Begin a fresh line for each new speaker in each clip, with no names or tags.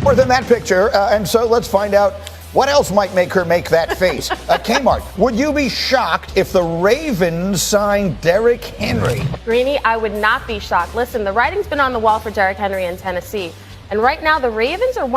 More than that picture, and so let's find out what else might make her make that face. Kmart, would you be shocked if the Ravens signed Derrick Henry?
Greeny, I would not be shocked. Listen, the writing's been on the wall for Derrick Henry in Tennessee. And right now, the Ravens are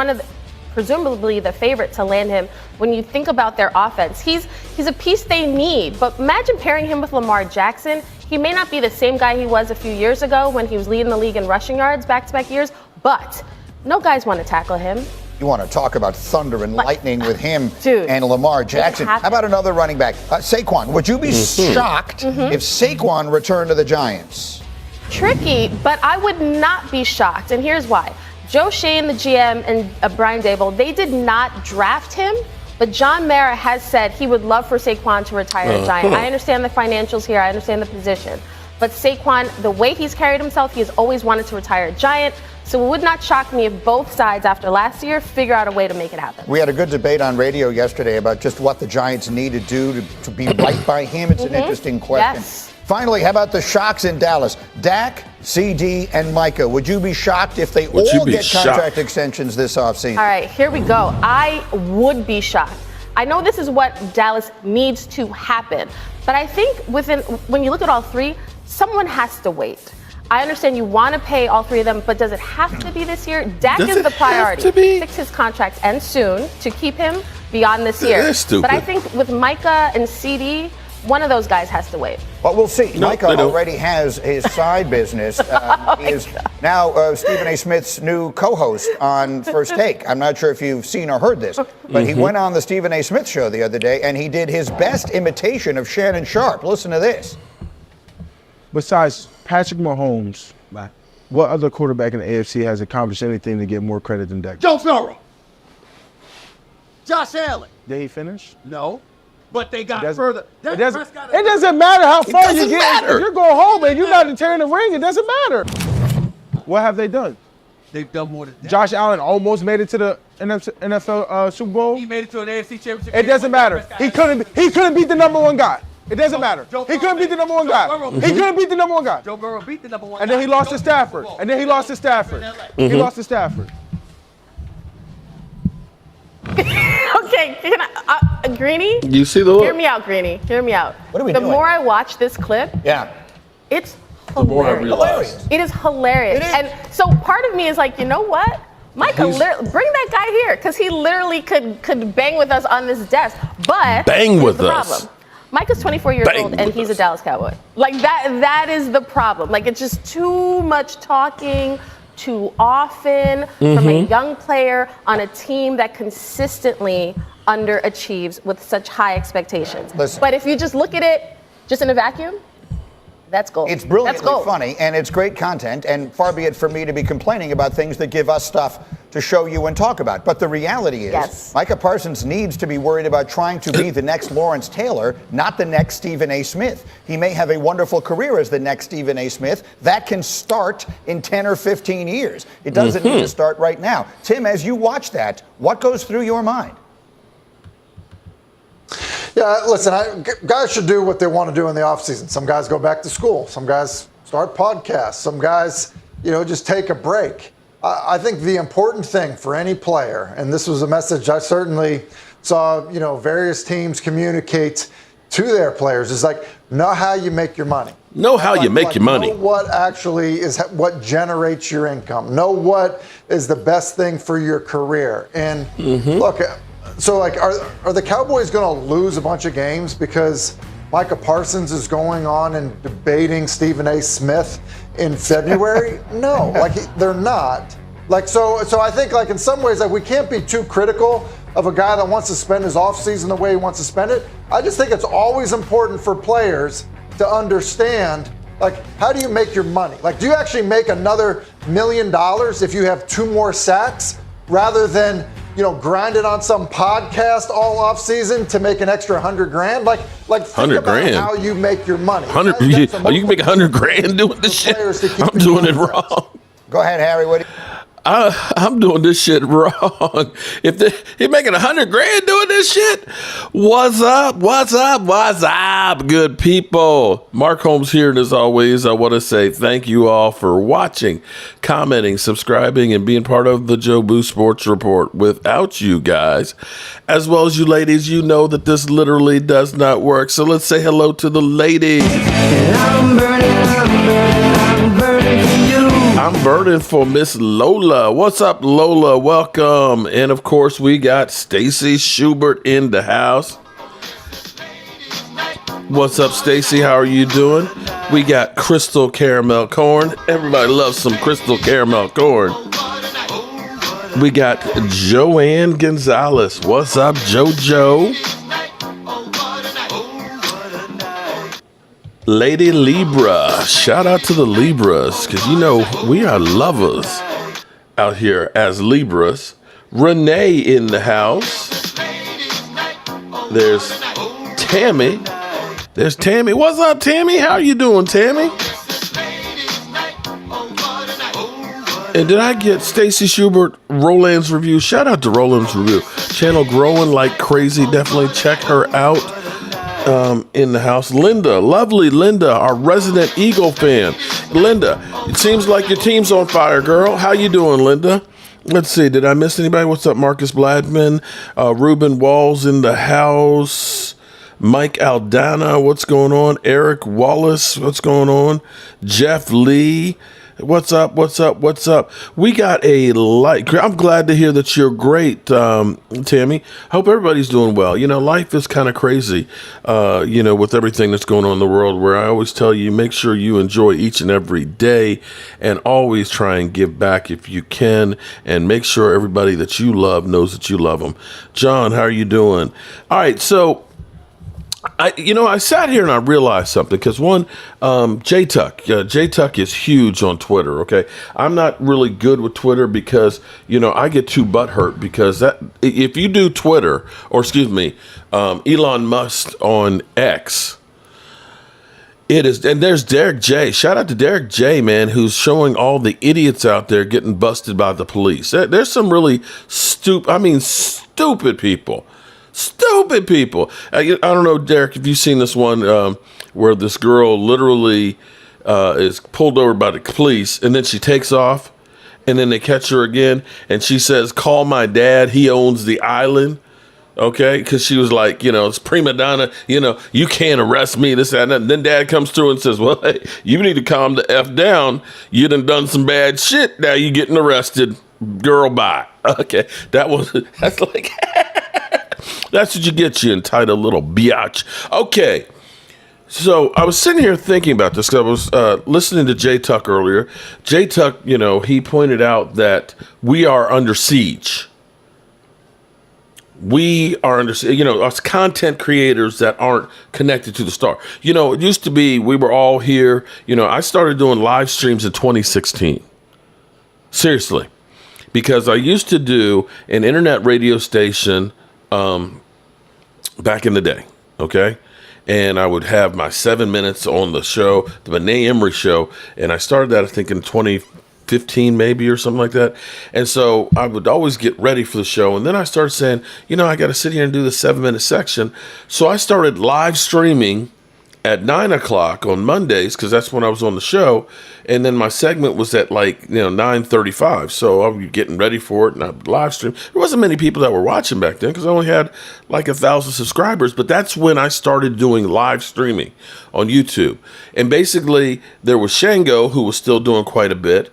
presumably the favorite to land him when you think about their offense. He's a piece they need, but imagine pairing him with Lamar Jackson. He may not be the same guy he was a few years ago when he was leading the league in rushing yards back-to-back years, but no guys want to tackle him.
You want to talk about thunder and lightning with him and Lamar Jackson. How about another running back? Saquon, would you be shocked if Saquon returned to the Giants?
Tricky, but I would not be shocked, and here's why. Joe Shane, the GM, and Brian Daboll, they did not draft him, but John Mara has said he would love for Saquon to retire a Giant. I understand the financials here. I understand the position. But Saquon, the way he's carried himself, he has always wanted to retire a Giant. So it would not shock me if both sides after last year figure out a way to make it happen.
We had a good debate on radio yesterday about just what the Giants need to do to be right by him. It's an interesting question.
Yes.
Finally, how about the shocks in Dallas? Dak, CD, and Micah. Would you be shocked if they all get contract extensions this offseason?
All right, here we go. I would be shocked. I know this is what Dallas needs to happen, but I think when you look at all three, someone has to wait. I understand you want to pay all three of them, but does it have to be this year? Dak is the priority. Fix his contract and soon to keep him beyond this year.
That's stupid.
But I think with Micah and CD, one of those guys has to wait.
Well, we'll see. Micah already has his side business. He is now Stephen A. Smith's new co-host on First Take. I'm not sure if you've seen or heard this, but he went on the Stephen A. Smith show the other day, and he did his best imitation of Shannon Sharpe. Listen to this.
Besides Patrick Mahomes, what other quarterback in the AFC has accomplished anything to get more credit than Dak?
Joe Burrow. Josh Allen.
Did he finish?
No. But they got further.
It doesn't matter how far you get. If you're going home and you're not tearing the ring, it doesn't matter. What have they done?
They've done more than that.
Josh Allen almost made it to the NFL Super Bowl.
He made it to an AFC Championship.
It doesn't matter. He couldn't beat the number one guy. It doesn't matter. He couldn't beat the number one guy. He couldn't beat the number one guy.
Joe Burrow beat the number one guy.
And then he lost to Stafford. He lost to Stafford.
Okay, can I, Greeny?
You see the look?
Hear me out, Greeny. Hear me out.
What are we
doing?
doing?
The more I watch this clip, it's
The more I
hilarious.
realize.
It is hilarious. And so part of me is like, you know what? Micah, bring that guy here, because he literally could bang with us on this desk. But
Bang with
the
us.
problem. Micah's 24 years old, and he's a Dallas Cowboy. Like, that is the problem. Like, it's just too much talking too often from a young player on a team that consistently underachieves with such high expectations.
Listen.
But if you just look at it just in a vacuum, that's gold.
It's brilliantly funny, and it's great content, and far be it for me to be complaining about things that give us stuff to show you and talk about. But the reality is, Micah Parsons needs to be worried about trying to be the next Lawrence Taylor, not the next Stephen A. Smith. He may have a wonderful career as the next Stephen A. Smith. That can start in 10 or 15 years. It doesn't need to start right now. Tim, as you watch that, what goes through your mind?
Yeah, listen, guys should do what they want to do in the offseason. Some guys go back to school. Some guys start podcasts. Some guys, just take a break. I think the important thing for any player, and this was a message I certainly saw, various teams communicate to their players, is like, know how you make your money.
Know how you make your money.
Know what actually is what generates your income. Know what is the best thing for your career. And look, so are the Cowboys going to lose a bunch of games because Micah Parsons is going on and debating Stephen A. Smith in February? No, they're not. So I think in some ways we can't be too critical of a guy that wants to spend his offseason the way he wants to spend it. I just think it's always important for players to understand how do you make your money? Do you actually make another $1 million if you have 2 more sacks rather than grind it on some podcast all off season to make an extra $100,000. Think about how you make your money.
You can make $100,000 doing this shit. I'm doing it wrong.
Go ahead, Harry.
I'm doing this shit wrong. If you're making $100,000 doing this shit, what's up? What's up? What's up, good people? Mark Holmes here, and as always, I want to say thank you all for watching, commenting, subscribing, and being part of the Joe Boo Sports Report. Without you guys, as well as you ladies, you know that this literally does not work. So let's say hello to the ladies. I'm burning for Miss Lola. What's up, Lola? Welcome. And of course, we got Stacy Schubert in the house. What's up, Stacy? How are you doing? We got Crystal Caramel Corn. Everybody loves some Crystal Caramel Corn. We got Joanne Gonzalez. What's up, JoJo? Lady Libra. Shout out to the Libras, because you know we are lovers out here as Libras. Renee in the house. There's Tammy. There's Tammy. What's up, Tammy? How you doing, Tammy? And did I get Stacy Schubert, Roland's Review? Shout out to Roland's Review. Channel growing like crazy. Definitely check her out. In the house, Linda, lovely Linda, our resident Eagle fan. Linda, it seems like your team's on fire, girl. How you doing, Linda? Let's see, did I miss anybody? What's up, Marcus Bladman? Ruben Walls in the house. Mike Aldana, what's going on? Eric Wallace, what's going on? Jeff Lee. What's up? What's up? What's up? We got a light. I'm glad to hear that you're great, Tammy. Hope everybody's doing well. You know, life is kind of crazy, with everything that's going on in the world, where I always tell you, make sure you enjoy each and every day and always try and give back if you can, and make sure everybody that you love knows that you love them. John, how are you doing? All right, so I sat here and I realized something, because one, J-Tuck is huge on Twitter. Okay. I'm not really good with Twitter because, I get too butthurt, because if you do Twitter, or excuse me, Elon Musk on X, it is, and there's Derek J. Shout out to Derek J, man, who's showing all the idiots out there getting busted by the police. There's some really stupid people. Stupid people. I don't know, Derek, if you've seen this one where this girl literally is pulled over by the police, and then she takes off, and then they catch her again, and she says, "Call my dad. He owns the island." Okay, because she was like, it's prima donna, you can't arrest me, this, that, and then dad comes through and says, "Well, hey, you need to calm the F down. You done some bad shit. Now you getting arrested. Girl, bye." Okay, that's like... That's what you get, you entitled little biatch. Okay, so I was sitting here thinking about this, because I was listening to J-Tuck earlier. J-Tuck, he pointed out that we are under siege. We are under, us content creators that aren't connected to the star. It used to be we were all here. I started doing live streams in 2016. Seriously. Because I used to do an internet radio station back in the day, okay? And I would have my 7 minutes on the show, the Benet Emery show, and I started that, I think, in 2015 maybe, or something like that. And so I would always get ready for the show, and then I started saying, I got to sit here and do the 7-minute section. So I started live streaming at 9 o'clock on Mondays, because that's when I was on the show, and then my segment was at 9:35. So I was getting ready for it, and I would live stream. There wasn't many people that were watching back then, because I only had 1,000 subscribers. But that's when I started doing live streaming on YouTube. And basically, there was Shango, who was still doing quite a bit,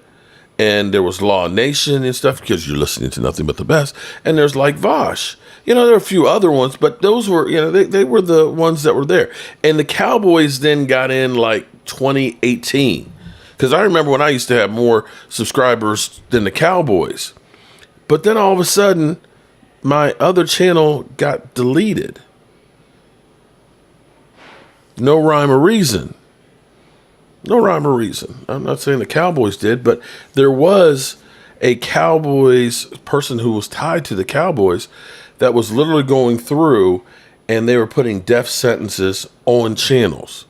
and there was Law Nation and stuff, because you're listening to nothing but the best. And there's Vosh. There are a few other ones, but those were, they were the ones that were there. And the Cowboys then got in 2018. Because I remember when I used to have more subscribers than the Cowboys. But then all of a sudden, my other channel got deleted. No rhyme or reason. No rhyme or reason. I'm not saying the Cowboys did, but there was a Cowboys person who was tied to the Cowboys that was literally going through, and they were putting death sentences on channels.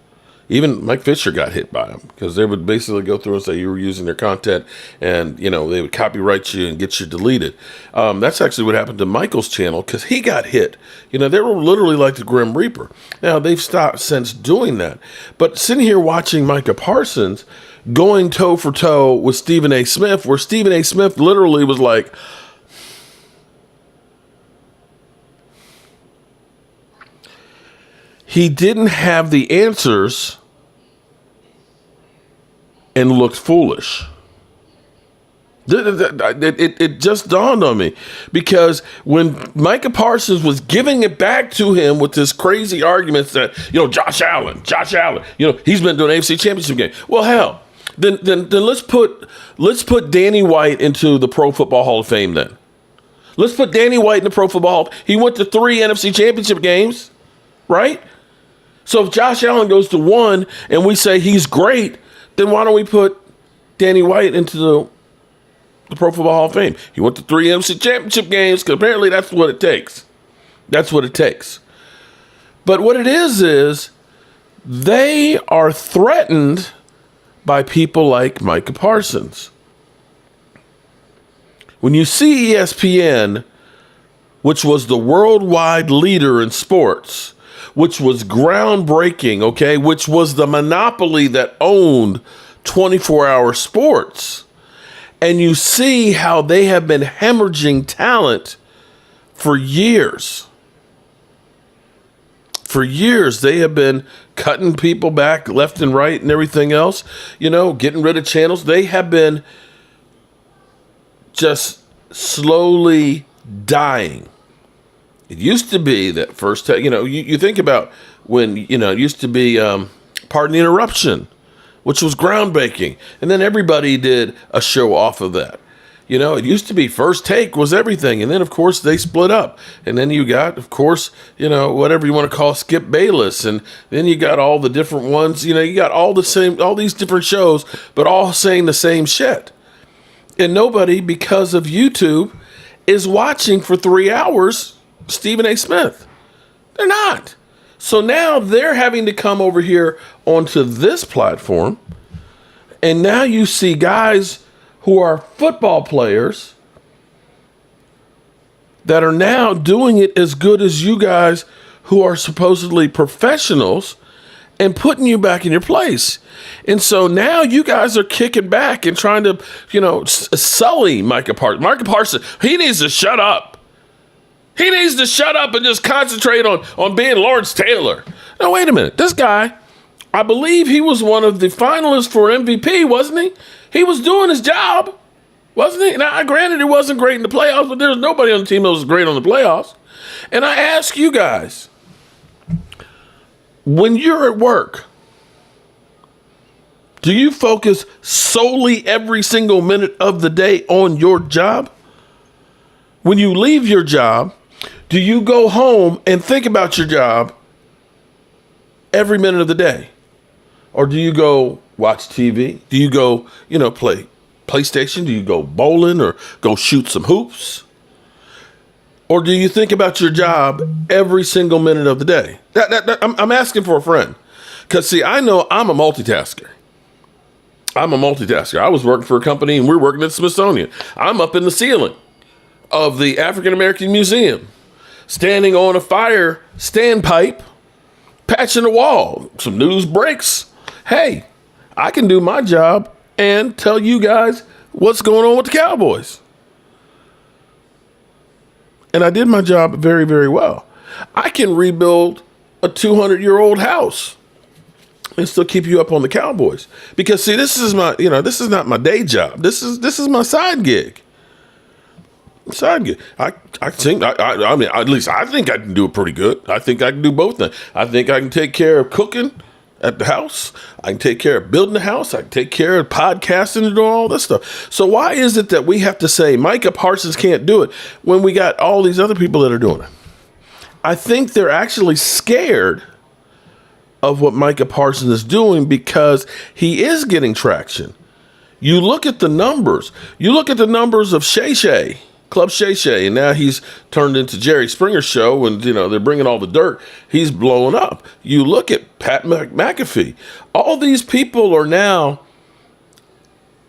Even Mike Fisher got hit by them because they would basically go through and say you were using their content, and they would copyright you and get you deleted. That's actually what happened to Michael's channel because he got hit. They were literally like the Grim Reaper. Now they've stopped since doing that. But sitting here watching Micah Parsons going toe for toe with Stephen A. Smith, where Stephen A. Smith literally was like, he didn't have the answers and looked foolish. It just dawned on me because when Micah Parsons was giving it back to him with this crazy arguments that, Josh Allen, he's been doing an AFC Championship game. Well, hell, then let's put Danny White into the Pro Football Hall of Fame then. Let's put Danny White in the Pro Football Hall. He went to 3 NFC Championship games, right? So if Josh Allen goes to 1 and we say he's great, then why don't we put Danny White into the Pro Football Hall of Fame? He went to 3 NFC Championship games because apparently that's what it takes. That's what it takes. But what it is they are threatened by people like Micah Parsons. When you see ESPN, which was the worldwide leader in sports, which was groundbreaking, okay, which was the monopoly that owned 24-hour sports. And you see how they have been hemorrhaging talent for years. For years, they have been cutting people back left and right and everything else, getting rid of channels. They have been just slowly dying. It used to be that first, you think about when, it used to be Pardon the Interruption, which was groundbreaking. And then everybody did a show off of that. It used to be First Take was everything. And then, of course, they split up. And then you got, of course, whatever you want to call Skip Bayless. And then you got all the different ones. You got all these different shows, but all saying the same shit. And nobody, because of YouTube, is watching for 3 hours Stephen A. Smith. They're not. So now they're having to come over here onto this platform. And now you see guys who are football players that are now doing it as good as you guys who are supposedly professionals and putting you back in your place. And so now you guys are kicking back and trying to, sully Micah Parsons. Micah Parsons, he needs to shut up. He needs to shut up and just concentrate on being Lawrence Taylor. Now, wait a minute. This guy, I believe he was one of the finalists for MVP, wasn't he? He was doing his job, wasn't he? Now, granted, it wasn't great in the playoffs, but there's nobody on the team that was great on the playoffs. And I ask you guys, when you're at work, do you focus solely every single minute of the day on your job? When you leave your job, do you go home and think about your job every minute of the day? Or do you go watch TV? Do you go, play PlayStation? Do you go bowling or go shoot some hoops? Or do you think about your job every single minute of the day? I'm asking for a friend. Because, see, I know I'm a multitasker. I was working for a company and we're working at Smithsonian. I'm up in the ceiling of the African American Museum, standing on a fire standpipe, patching a wall. Some news breaks. Hey, I can do my job and tell you guys what's going on with the Cowboys. And I did my job very, very well. I can rebuild a 200-year-old house and still keep you up on the Cowboys. Because, see, this is this is not my day job. This is my side gig. I think, at least I think I can do it pretty good. I think I can do both things. I think I can take care of cooking at the house. I can take care of building the house. I can take care of podcasting and doing all this stuff. So why is it that we have to say Micah Parsons can't do it when we got all these other people that are doing it? I think they're actually scared of what Micah Parsons is doing because he is getting traction. You look at the numbers. You look at the numbers of Shay Shay, Club Shay Shay, and now he's turned into Jerry Springer's show, and they're bringing all the dirt. He's blowing up. You look at Pat McAfee. All these people are now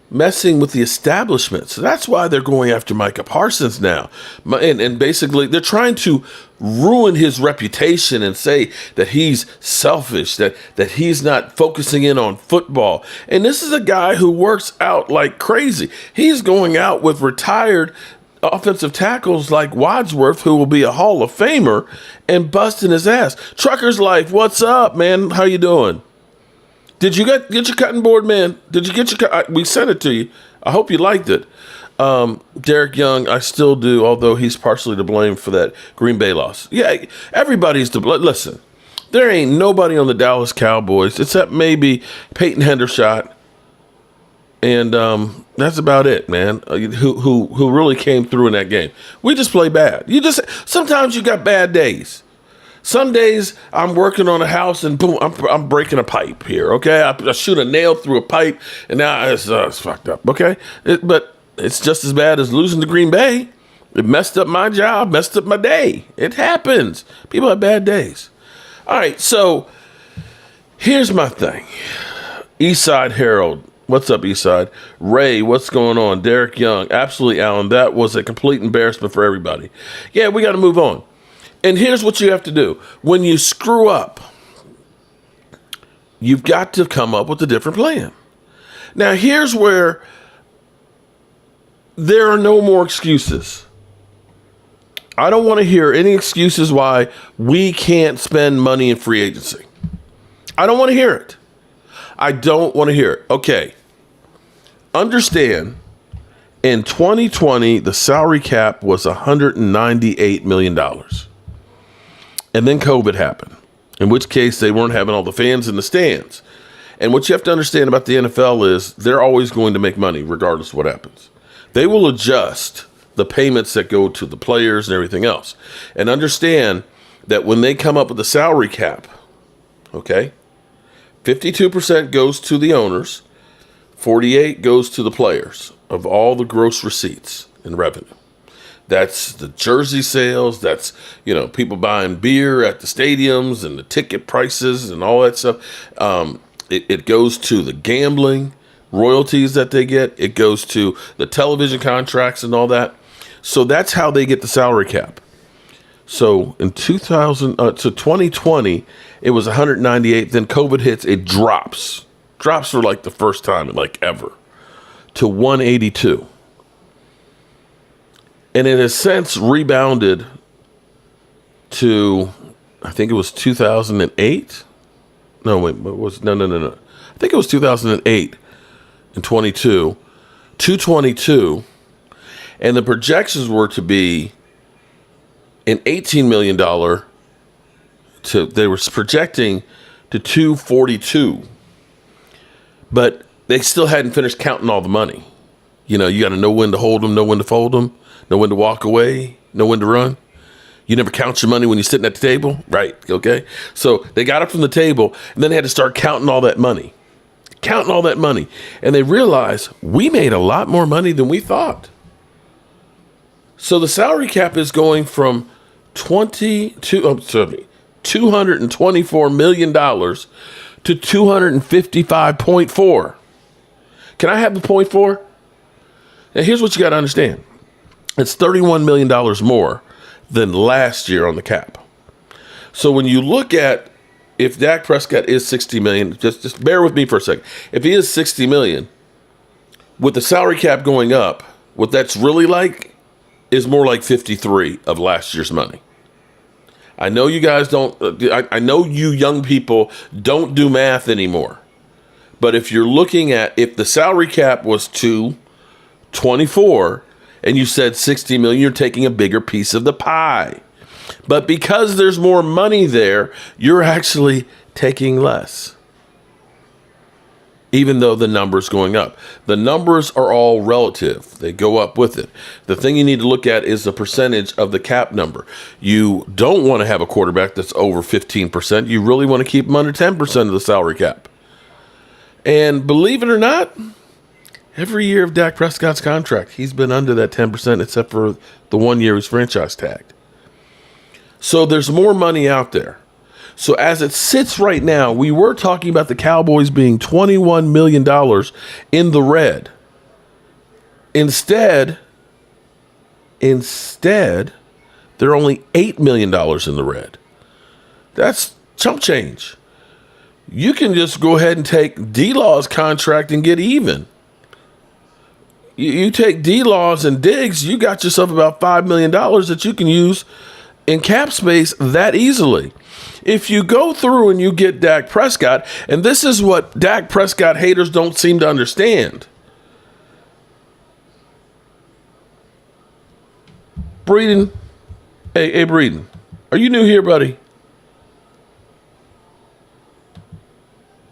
messing with the establishment. So that's why they're going after Micah Parsons now. And basically, they're trying to ruin his reputation and say that he's selfish, that he's not focusing in on football. And this is a guy who works out like crazy. He's going out with retired offensive tackles like Wadsworth, who will be a Hall of Famer, and busting his ass. Trucker's Life, what's up, man? How you doing? Did you get your cutting board, man? Did you get your we sent it to you. I hope you liked it. Derek Young, I still do, although he's partially to blame for that Green Bay loss. Yeah, everybody's to blame. Listen, there ain't nobody on the Dallas Cowboys except maybe Peyton Hendershot, and that's about it, man. Who really came through in that game? We just play bad. Sometimes you got bad days. Some days I'm working on a house and boom, I'm breaking a pipe here, okay? I shoot a nail through a pipe and now it's fucked up, okay? But it's just as bad as losing to Green Bay. It messed up my job, messed up my day. It happens. People have bad days. All right, so here's my thing. Eastside Herald. What's up, Eastside? Ray, what's going on? Derek Young. Absolutely, Alan. That was a complete embarrassment for everybody. Yeah, we got to move on. And here's what you have to do. When you screw up, you've got to come up with a different plan. Now, here's where there are no more excuses. I don't want to hear any excuses why we can't spend money in free agency. I don't want to hear it. I don't want to hear it. Okay. Understand, in 2020, the salary cap was $198 million. And then COVID happened, in which case they weren't having all the fans in the stands. And what you have to understand about the NFL is they're always going to make money regardless of what happens. They will adjust the payments that go to the players and everything else. And understand that when they come up with the salary cap, okay, 52% goes to the owners, 48% goes to the players of all the gross receipts and revenue. That's the jersey sales. That's, people buying beer at the stadiums and the ticket prices and all that stuff. It goes to the gambling royalties that they get. It goes to the television contracts and all that. So that's how they get the salary cap. So in 2020, it was 198. Then COVID hits. It drops for like the first time in like ever to 182. And it has since rebounded to, I think it was 2008. No, wait, no. I think it was 2008 and 22, 222. And the projections were to be an $18 million they were projecting to 242. But they still hadn't finished counting all the money. You got to know when to hold them, know when to fold them. Know when to walk away, know when to run. You never count your money when you're sitting at the table, right? Okay. So they got up from the table and then they had to start counting all that money. And they realized we made a lot more money than we thought. So the salary cap is going from $224 million to 255.4. Can I have the 0.4? Now here's what you got to understand. It's $31 million more than last year on the cap. So when you look at, if Dak Prescott is $60 million, just bear with me for a second. If he is $60 million, with the salary cap going up, what that's really like is more like 53 of last year's money. I know you guys don't, I know you young people don't do math anymore. But if you're looking at, if the salary cap was 224 and you said 60 million, you're taking a bigger piece of the pie. But because there's more money there, you're actually taking less. Even though the number's going up. The numbers are all relative. They go up with it. The thing you need to look at is the percentage of the cap number. You don't want to have a quarterback that's over 15%. You really want to keep them under 10% of the salary cap. And believe it or not, Every year of Dak Prescott's contract, he's been under that 10% except for the 1 year he's franchise tagged. So there's more money out there. So as it sits right now, we were talking about the Cowboys being $21 million in the red. Instead, they're only $8 million in the red. That's chump change. You can just go ahead and take D-Law's contract and get even. You take D-Laws and Diggs, you got yourself about $5 million that you can use in cap space that easily. If you go through and you get Dak Prescott, and this is what Dak Prescott haters don't seem to understand. Breeden, hey Breeden, are you new here, buddy?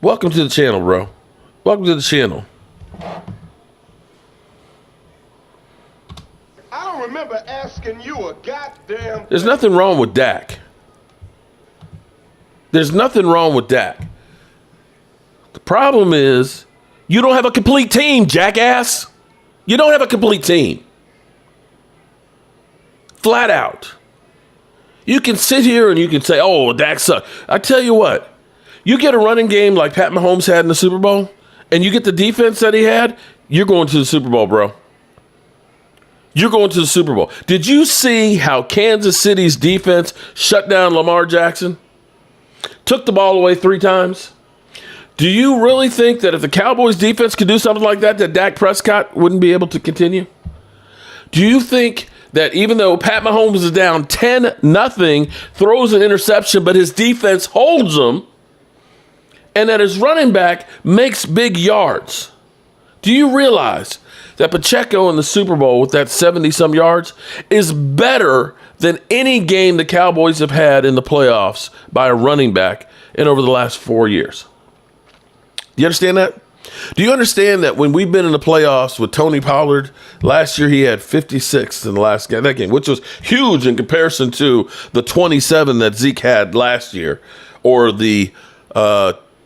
Welcome to the channel, bro. Welcome to the channel.
I don't remember asking you a goddamn.
There's nothing wrong with Dak. There's nothing wrong with Dak. The problem is you don't have a complete team, jackass. You don't have a complete team. Flat out. You can sit here and you can say, oh, Dak sucks. I tell you what, you get a running game like Pat Mahomes had in the Super Bowl, and you get the defense that he had, you're going to the Super Bowl, bro. You're going to the Super Bowl. Did you see how Kansas City's defense shut down Lamar Jackson? Took the ball away 3 times? Do you really think that if the Cowboys defense could do something like that, that Dak Prescott wouldn't be able to continue? Do you think that even though Pat Mahomes is down 10-0, throws an interception, but his defense holds him, and that his running back makes big yards? Do you realize that Pacheco in the Super Bowl with that 70-some yards is better than any game the Cowboys have had in the playoffs by a running back in over the last 4 years? Do you understand that? Do you understand that when we've been in the playoffs with Tony Pollard, last year he had 56 in the last game, that game, which was huge in comparison to the 27 that Zeke had last year, or the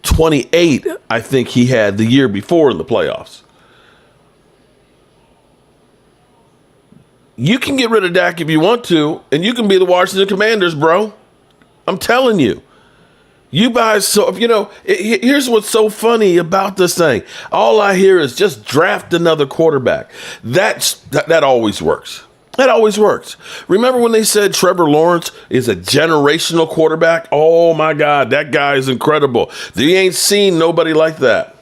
28 I think he had the year before in the playoffs. You can get rid of Dak if you want to, and you can be the Washington Commanders, bro. I'm telling you. You guys, so here's what's so funny about this thing. All I hear is just draft another quarterback. That always works. That always works. Remember when they said Trevor Lawrence is a generational quarterback? Oh my God, that guy is incredible. You ain't seen nobody like that.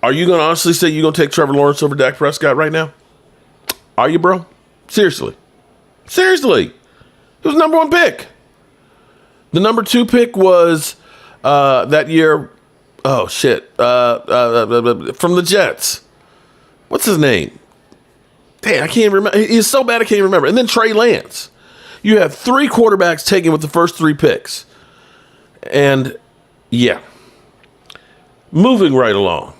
Are you going to honestly say you're going to take Trevor Lawrence over Dak Prescott right now? Are you, bro? Seriously. He was number 1 pick. The number 2 pick was that year. Oh shit! From the Jets. What's his name? Damn, I can't remember. He's so bad I can't remember. And then Trey Lance. You have 3 quarterbacks taken with the first 3 picks. And yeah, moving right along.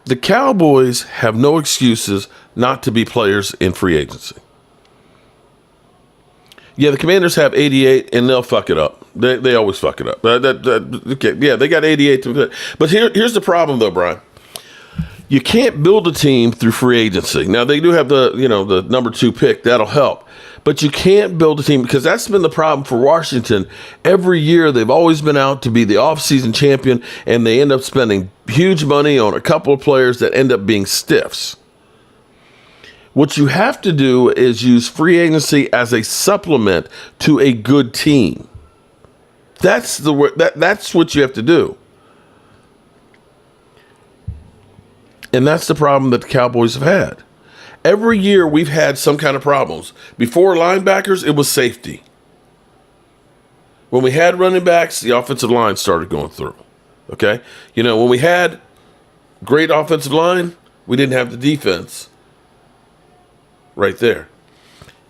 The Cowboys have no excuses not to be players in free agency. Yeah, the Commanders have 88, and they'll fuck it up. They always fuck it up. Okay, yeah, they got 88. But here's the problem, though, Brian. You can't build a team through free agency. Now, they do have the number 2 pick. That'll help. But you can't build a team, because that's been the problem for Washington. Every year, they've always been out to be the offseason champion, and they end up spending huge money on a couple of players that end up being stiffs. What you have to do is use free agency as a supplement to a good team. That's what you have to do. And that's the problem that the Cowboys have had. Every year we've had some kind of problems. Before linebackers, it was safety. When we had running backs, the offensive line started going through. Okay? When we had great offensive line, we didn't have the defense. Right there.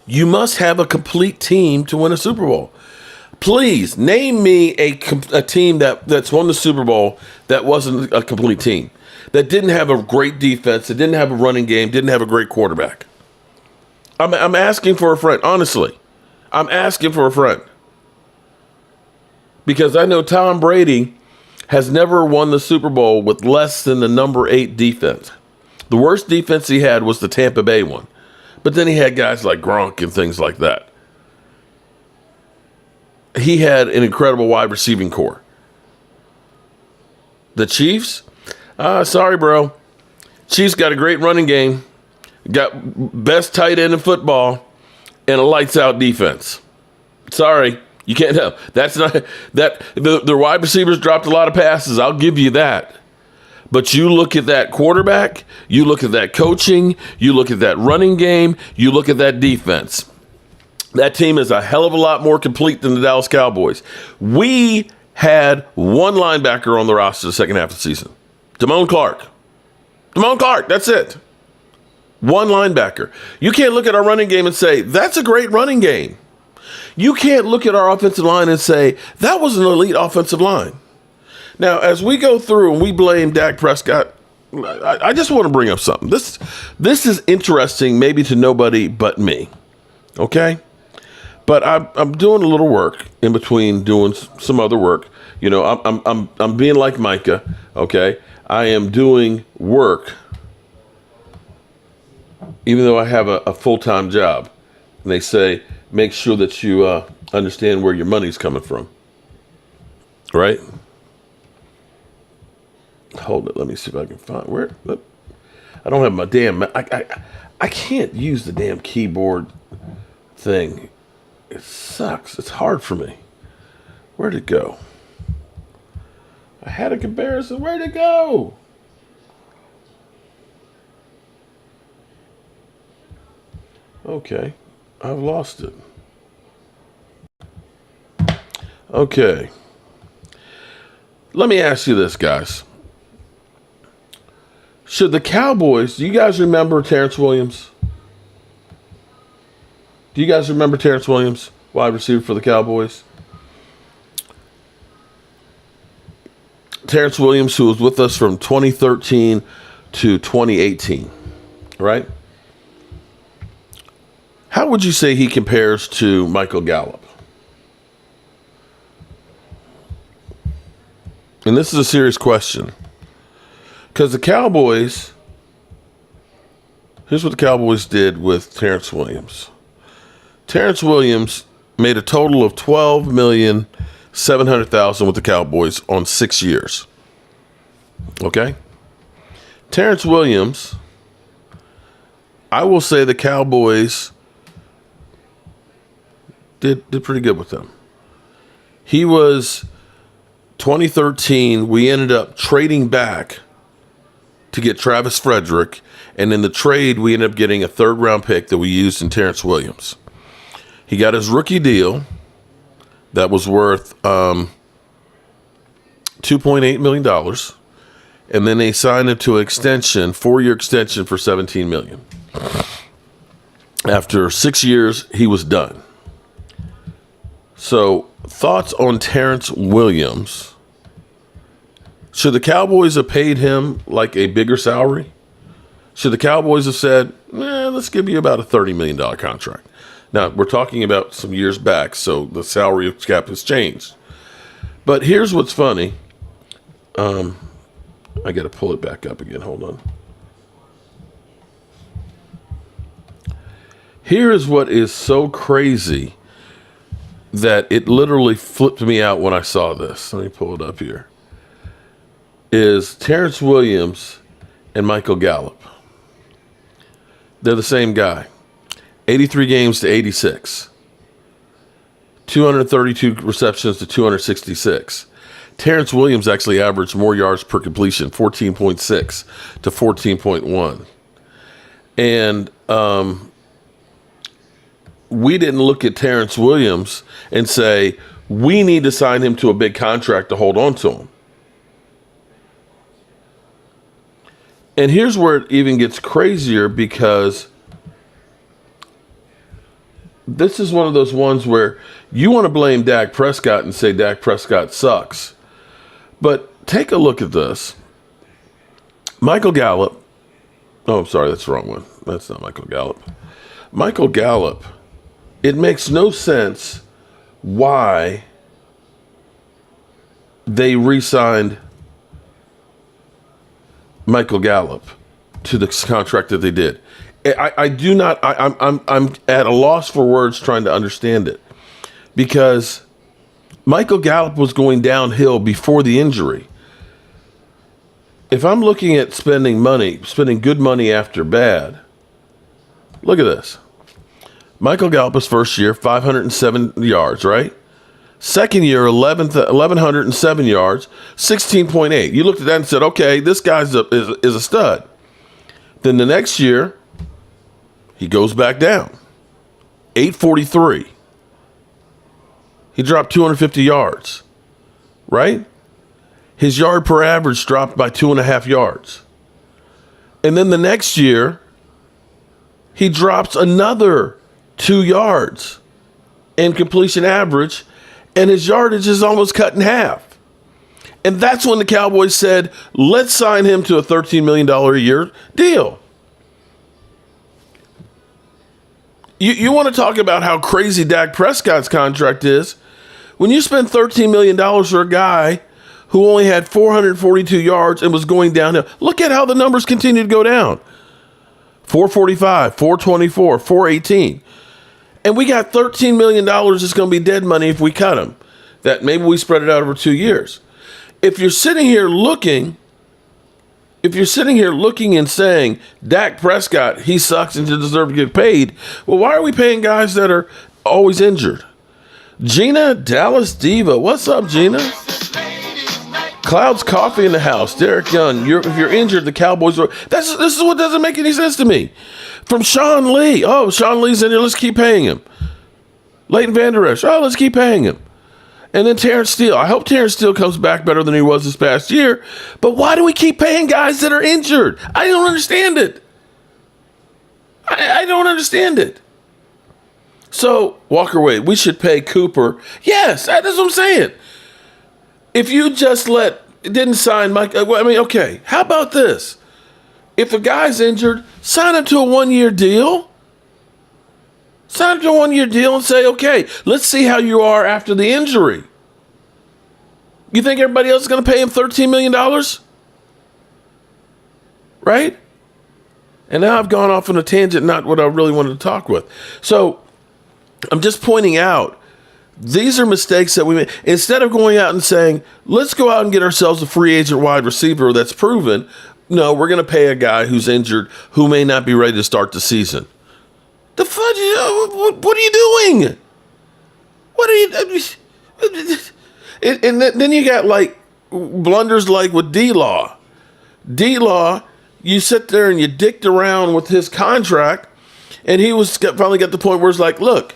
You must have a complete team to win a Super Bowl. Please name me a team that's won the Super Bowl that wasn't a complete team, that didn't have a great defense, that didn't have a running game, didn't have a great quarterback. I'm asking for a friend. Honestly, I'm asking for a friend, because I know Tom Brady has never won the Super Bowl with less than the number 8 defense. The worst defense he had was the Tampa Bay one. But then he had guys like Gronk and things like that. He had an incredible wide receiving core. The Chiefs? Sorry, bro. Chiefs got a great running game, got best tight end in football, and a lights-out defense. Sorry, you can't help. That's not that. The wide receivers dropped a lot of passes. I'll give you that. But you look at that quarterback, you look at that coaching, you look at that running game, you look at that defense. That team is a hell of a lot more complete than the Dallas Cowboys. We had one linebacker on the roster the second half of the season. Damone Clark. Damone Clark, that's it. One linebacker. You can't look at our running game and say, that's a great running game. You can't look at our offensive line and say, that was an elite offensive line. Now, as we go through and we blame Dak Prescott, I just want to bring up something. This is interesting maybe to nobody but me, okay? But I'm doing a little work in between doing some other work. You know, I'm being like Micah, okay? I am doing work even though I have a full-time job. And they say, make sure that you understand where your money's coming from, right? Hold it. Let me see if I can find where. I don't have my damn. I can't use the damn keyboard thing. It sucks. It's hard for me. Where'd it go? I had a comparison. Where'd it go? Okay, I've lost it. Okay. Let me ask you this, guys. Should the Cowboys, do you guys remember Terrence Williams? Do you guys remember Terrence Williams, wide receiver for the Cowboys? Terrence Williams, who was with us from 2013 to 2018, right? How would you say he compares to Michael Gallup? And this is a serious question. Because the Cowboys, here's what the Cowboys did with Terrence Williams. Terrence Williams made a total of $12,700,000 with the Cowboys on 6 years. Okay? Terrence Williams, I will say the Cowboys did pretty good with them. He was 2013, we ended up trading back to get Travis Frederick, and in the trade, we ended up getting a third-round pick that we used in Terrence Williams. He got his rookie deal that was worth $2.8 million, and then they signed him to an extension, 4-year extension for $17 million. After 6 years, he was done. So, thoughts on Terrence Williams? Should the Cowboys have paid him like a bigger salary? Should the Cowboys have said, let's give you about a $30 million contract? Now, we're talking about some years back, so the salary cap has changed. But here's what's funny. I got to pull it back up again. Hold on. Here is what is so crazy that it literally flipped me out when I saw this. Let me pull it up here. Is Terrence Williams and Michael Gallup. They're the same guy. 83 games to 86. 232 receptions to 266. Terrence Williams actually averaged more yards per completion, 14.6 to 14.1. And we didn't look at Terrence Williams and say, we need to sign him to a big contract to hold on to him. And here's where it even gets crazier, because this is one of those ones where you want to blame Dak Prescott and say Dak Prescott sucks. But take a look at this. Michael Gallup. Oh, I'm sorry, that's the wrong one. That's not Michael Gallup. Michael Gallup. It makes no sense why they re-signed Michael Gallup to the contract that they did. I do not. I'm at a loss for words trying to understand it, because Michael Gallup was going downhill before the injury. If I'm looking at spending good money after bad, look at this. Michael Gallup, his first year, 507 yards, right? Second year, 1,107 yards, 16.8. You looked at that and said, okay, this guy's is a stud. Then the next year, he goes back down, 843. He dropped 250 yards, right? His yard per average dropped by 2.5 yards. And then the next year, he drops another 2 yards in completion average, and his yardage is almost cut in half. And that's when the Cowboys said, let's sign him to a $13 million a year deal. You want to talk about how crazy Dak Prescott's contract is? When you spend $13 million for a guy who only had 442 yards and was going downhill, look at how the numbers continue to go down. 445, 424, 418. And we got $13 million that's going to be dead money if we cut him. That maybe we spread it out over 2 years. If you're sitting here looking and saying, Dak Prescott, he sucks and deserves to get paid, well, why are we paying guys that are always injured? Gina Dallas Diva. What's up, Gina? Cloud's Coffee in the house. Derek Young, if you're injured, the Cowboys are... This is what doesn't make any sense to me. From Sean Lee. Oh, Sean Lee's in here. Let's keep paying him. Leighton Vander Esch. Oh, let's keep paying him. And then Terrence Steele. I hope Terrence Steele comes back better than he was this past year. But why do we keep paying guys that are injured? I don't understand it. I don't understand it. So, Walker Wade, we should pay Cooper. Yes, that's what I'm saying. If you just didn't sign Mike, okay, how about this? If a guy's injured, sign him to a 1-year deal. Sign him to a 1-year deal and say, okay, let's see how you are after the injury. You think everybody else is going to pay him $13 million? Right? And now I've gone off on a tangent, not what I really wanted to talk with. So I'm just pointing out, these are mistakes that we made. Instead of going out and saying, let's go out and get ourselves a free agent wide receiver that's proven, no, we're going to pay a guy who's injured who may not be ready to start the season. The fudge, what are you doing? What are you... And then you got like blunders like with D-Law. D-Law, you sit there and you dicked around with his contract, and he finally got the point where it's like, look,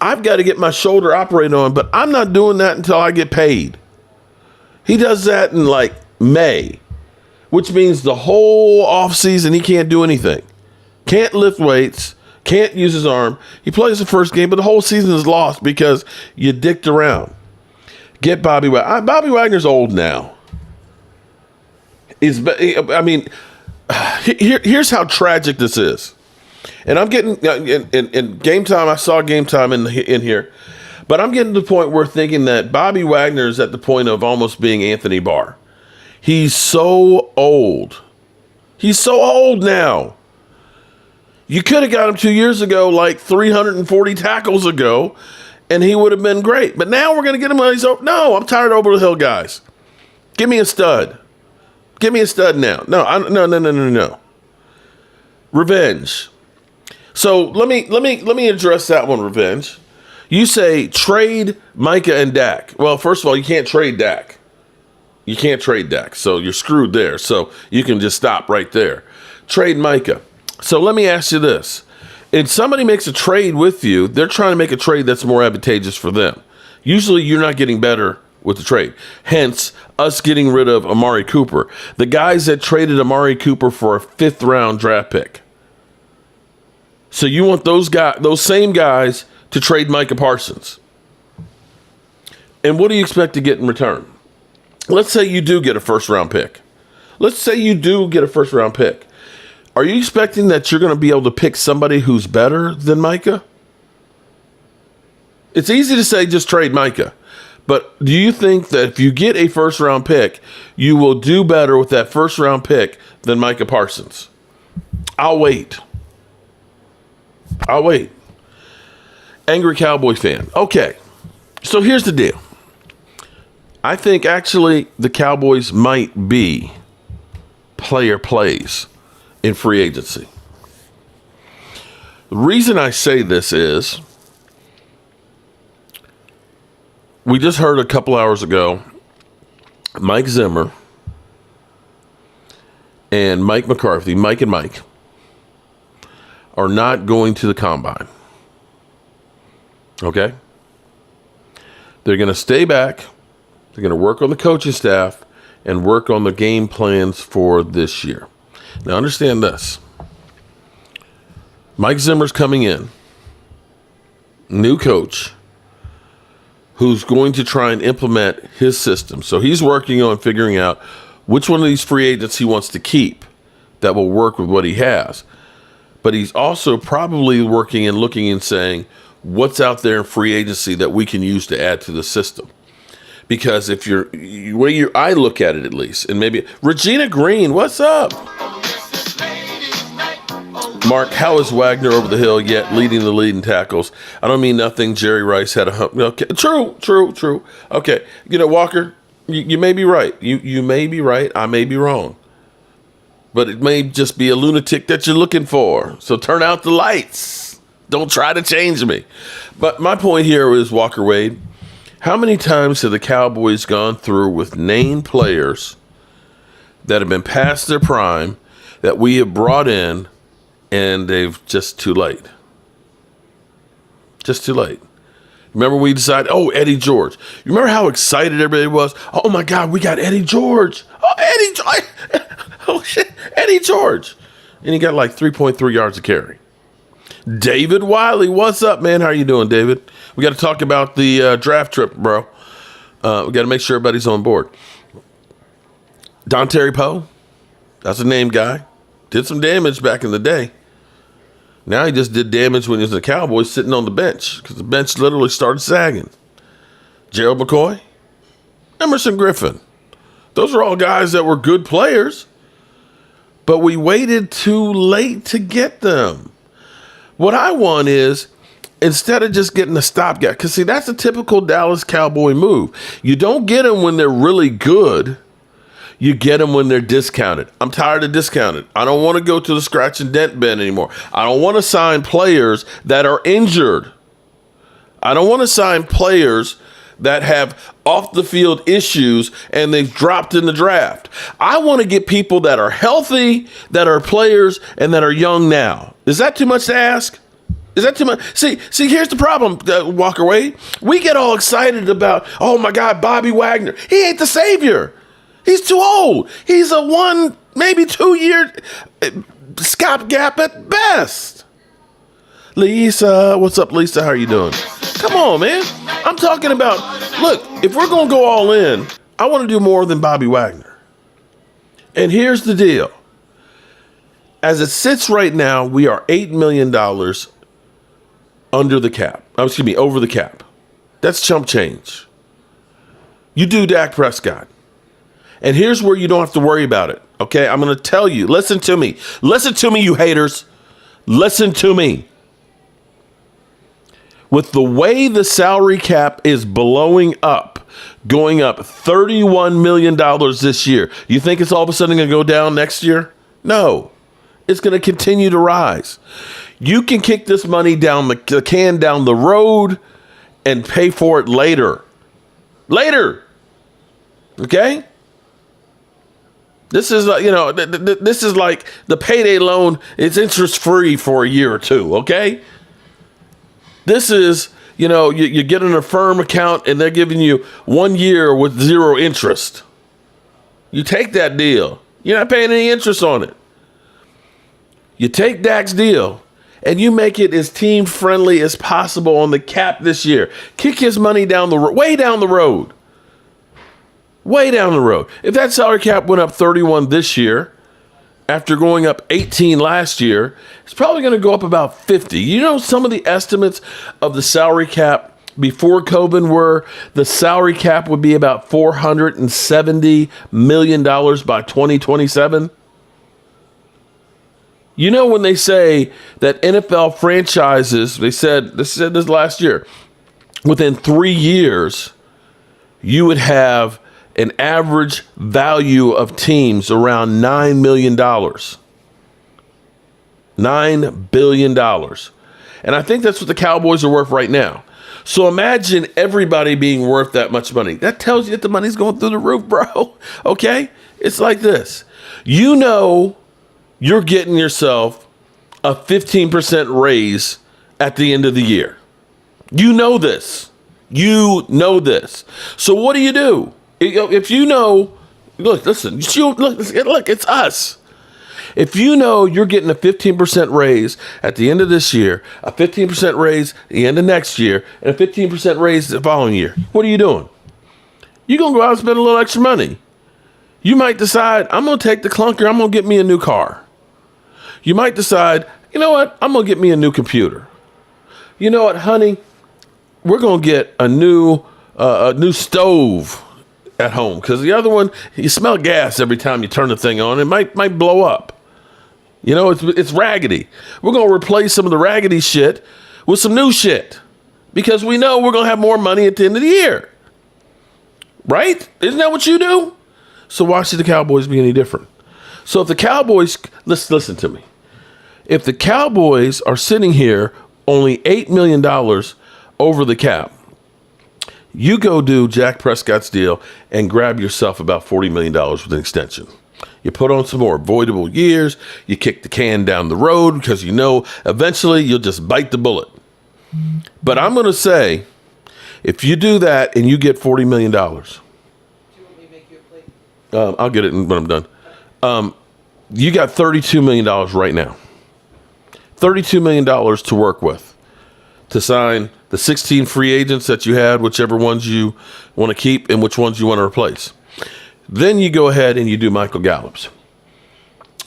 I've got to get my shoulder operated on, but I'm not doing that until I get paid. He does that in like May, which means the whole offseason he can't do anything. Can't lift weights, can't use his arm. He plays the first game, but the whole season is lost because you dicked around. Get Bobby Wagner. Bobby Wagner's old now. Here's how tragic this is. And I'm getting in game time. I saw game time in here, but I'm getting to the point where thinking that Bobby Wagner is at the point of almost being Anthony Barr. He's so old. He's so old now. You could have got him 2 years ago, like 340 tackles ago, and he would have been great. But now we're going to get him when he's over. No, I'm tired of over the hill guys. Give me a stud. Give me a stud now. No. Revenge. So let me address that one, revenge. You say trade Micah and Dak. Well, first of all, you can't trade Dak. You can't trade Dak, so you're screwed there. So you can just stop right there. Trade Micah. So let me ask you this. If somebody makes a trade with you, they're trying to make a trade that's more advantageous for them. Usually you're not getting better with the trade. Hence, us getting rid of Amari Cooper. The guys that traded Amari Cooper for a 5th-round draft pick. So you want those same guys to trade Micah Parsons. And what do you expect to get in return? Let's say you do get a 1st-round pick. Are you expecting that you're going to be able to pick somebody who's better than Micah? It's easy to say just trade Micah. But do you think that if you get a first-round pick, you will do better with that first-round pick than Micah Parsons? I'll wait. Angry Cowboy fan. Okay, so here's the deal. I think actually the Cowboys might be player plays in free agency. The reason I say this is we just heard a couple hours ago Mike Zimmer and Mike McCarthy, Mike and Mike, are not going to the combine. Okay? They're going to stay back. They're going to work on the coaching staff and work on the game plans for this year. Now, understand this. Mike Zimmer's coming in, new coach, who's going to try and implement his system. So he's working on figuring out which one of these free agents he wants to keep that will work with what he has. But he's also probably working and looking and saying, what's out there in free agency that we can use to add to the system? Because if I look at it at least, and maybe Regina Green, what's up? Mark, how is Wagner over the hill yet leading the lead in tackles? I don't mean nothing. Jerry Rice had a hump. Okay, true. Okay, Walker, you may be right. You may be right. I may be wrong. But it may just be a lunatic that you're looking for. So turn out the lights. Don't try to change me. But my point here is, Walker Wade, how many times have the Cowboys gone through with named players that have been past their prime that we have brought in and they've just too late? Just too late. Remember we decided, Eddie George. You remember how excited everybody was? Oh, my God, we got Eddie George. Eddie George. Oh, shit, Eddie George. And he got like 3.3 yards a carry. David Wiley, what's up, man? How you doing, David? We got to talk about the draft trip, bro. We got to make sure everybody's on board. Don Terry Poe, that's a named guy. Did some damage back in the day. Now he just did damage when he was in the Cowboys sitting on the bench because the bench literally started sagging. Gerald McCoy, Emerson Griffin. Those are all guys that were good players, but we waited too late to get them. What I want is, instead of just getting a stopgap, because see, that's a typical Dallas Cowboy move. You don't get them when they're really good. You get them when they're discounted. I'm tired of discounted. I don't want to go to the scratch and dent bin anymore. I don't want to sign players that are injured. I don't want to sign players that have off the field issues and they've dropped in the draft. I want to get people that are healthy, that are players, and that are young now. Is that too much to ask? Is that too much? See, here's the problem, Walker Wade. We get all excited about, oh my God, Bobby Wagner. He ain't the savior. He's too old. He's a 1, maybe 2 year stopgap at best. Lisa, what's up, Lisa? How are you doing? Come on, man. I'm talking about, look, if we're going to go all in, I want to do more than Bobby Wagner. And here's the deal. As it sits right now, we are $8 million under the cap. Over the cap. That's chump change. You do Dak Prescott. And here's where you don't have to worry about it. Okay, I'm going to tell you. Listen to me. Listen to me, you haters. Listen to me. With the way the salary cap is blowing up, going up $31 million this year, you think it's all of a sudden going to go down next year? No. It's going to continue to rise. You can kick this money down the can down the road and pay for it later. Later. Okay? This is this is like the payday loan. It's interest free for a year or two. Okay. This is, you get an Affirm account and they're giving you 1 year with 0 interest. You take that deal. You're not paying any interest on it. You take Dak's deal and you make it as team friendly as possible on the cap this year. Kick his money way down the road. Way down the road. If that salary cap went up 31 this year, after going up 18 last year, it's probably going to go up about 50. You know some of the estimates of the salary cap before COVID were the salary cap would be about $470 million by 2027? You know, when they say that NFL franchises, they said this last year, within 3 years, you would have an average value of teams around $9 million. $9 billion. And I think that's what the Cowboys are worth right now. So imagine everybody being worth that much money. That tells you that the money's going through the roof, bro. Okay? It's like this. You know you're getting yourself a 15% raise at the end of the year. You know this. You know this. So what do? If you know, look, listen, look, it's us. If you know you're getting a 15% raise at the end of this year, a 15% raise at the end of next year, and a 15% raise the following year, what are you doing? You're going to go out and spend a little extra money. You might decide, I'm going to take the clunker, I'm going to get me a new car. You might decide, you know what, I'm going to get me a new computer. You know what, honey, we're going to get a new stove at home, because the other one, you smell gas every time you turn the thing on. It might blow up. You know, it's raggedy. We're going to replace some of the raggedy shit with some new shit, because we know we're going to have more money at the end of the year. Right? Isn't that what you do? So why should the Cowboys be any different? So if the Cowboys, listen to me. If the Cowboys are sitting here only $8 million over the cap, you go do Dak Prescott's deal and grab yourself about $40 million with an extension. You put on some more avoidable years. You kick the can down the road because you know eventually you'll just bite the bullet. But I'm going to say, if you do that and you get $40 million, I'll get it when I'm done. You got $32 million right now. $32 million to work with, to sign the 16 free agents that you had, whichever ones you want to keep and which ones you want to replace. Then you go ahead and you do Michael Gallup's.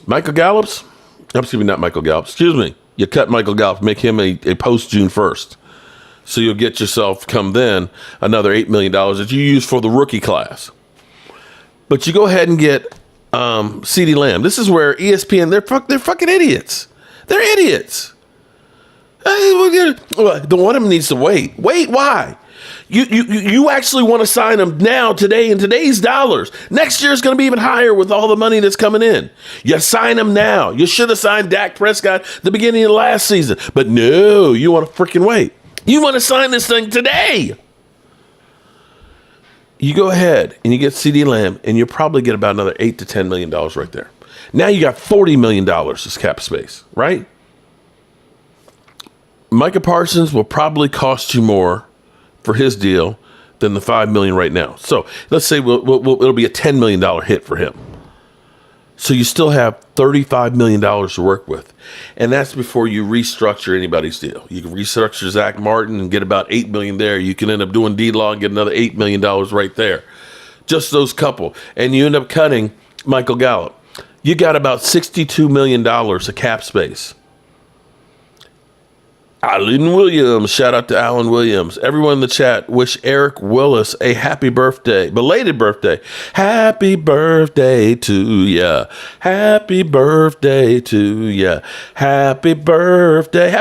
Excuse me. You cut Michael Gallup, make him a post June 1st. So you'll get yourself, come then, another $8 million that you use for the rookie class. But you go ahead and get CeeDee Lamb. This is where ESPN, they're fucking idiots. They're idiots. The one of them needs to wait. Wait, why? You actually want to sign him now, today, in today's dollars. Next year is going to be even higher with all the money that's coming in. You sign him now. You should have signed Dak Prescott at the beginning of last season. But no, you want to freaking wait. You want to sign this thing today. You go ahead and you get CeeDee Lamb, and you probably get about another $8 to $10 million right there. Now you got $40 million as cap space, right? Micah Parsons will probably cost you more for his deal than the $5 million right now. So let's say it'll be a $10 million hit for him. So you still have $35 million to work with. And that's before you restructure anybody's deal. You can restructure Zach Martin and get about $8 million there. You can end up doing D-Law and get another $8 million right there. Just those couple. And you end up cutting Michael Gallup. You got about $62 million of cap space. Alan Williams, shout out to Alan Williams. Everyone in the chat, wish Eric Willis a happy birthday, belated birthday. Happy birthday to ya. Happy birthday to ya. Happy birthday,